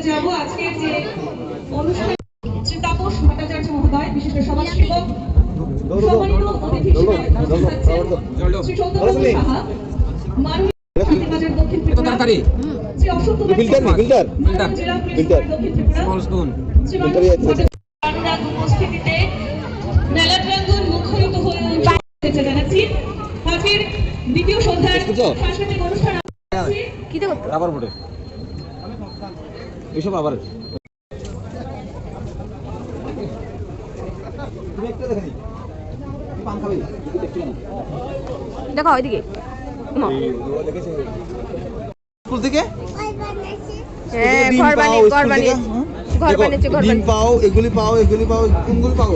যাব আজকের যে অনুষ্ঠান শ্রী তাপস ভট্টাচার্য মহোদয় বিশিষ্ট সমাজসেবক সম্মানিত অতিথি শ্রী চন্দ্রবাবু সাহা মাননীয় শান্তিবাজার দক্ষিণ ত্রিপুরা শ্রী অশোক কুমার জেলা পুলিশ দক্ষিণ ত্রিপুরা অনুরাগ উপস্থিতিতে মেলা প্রাঙ্গণ মুখরিত হয়ে উঠেছে জানাচ্ছি আজকের দ্বিতীয় সন্ধ্যার সাংস্কৃতিক অনুষ্ঠান কি দেখো আবার বটে এইসব আবার দেখো ওইদিকে স্কুল থেকে হ্যাঁ ঘর বানিয়েছে ডিম পাও এগুলি পাও কোনগুলি পাও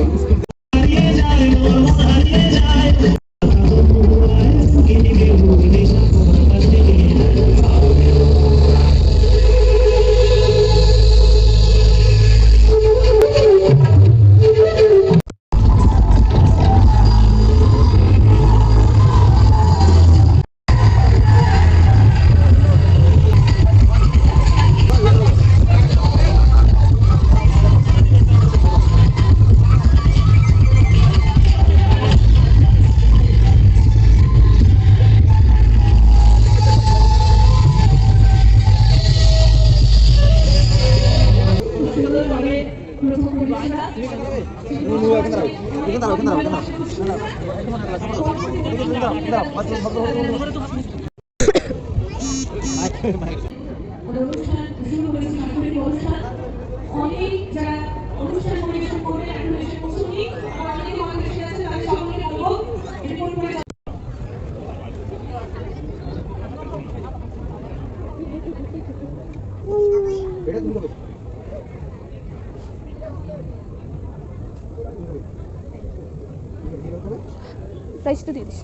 প্রাইস তো দিয়ে দিস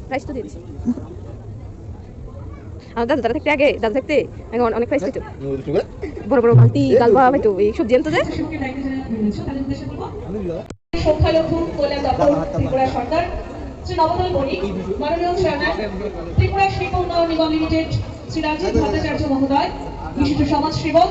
প্রাইস তো দিয়ে দিস আমার দাদা থাকতে আগে অনেক প্রাইস পেতো বড় বড় বালতি গালবা পেতো এইসব জেনতো যে সংখ্যালঘু কল্যাণ দপ্তর ত্রিপুরা সরকার শ্রী নবদল বণিক মাননীয় চেয়ারম্যান ত্রিপুরা শিল্প উন্নয়ন নিগম লিমিটেড শ্রী রাজীব ভট্টাচার্য মহোদয় বিশিষ্ট সমাজসেবক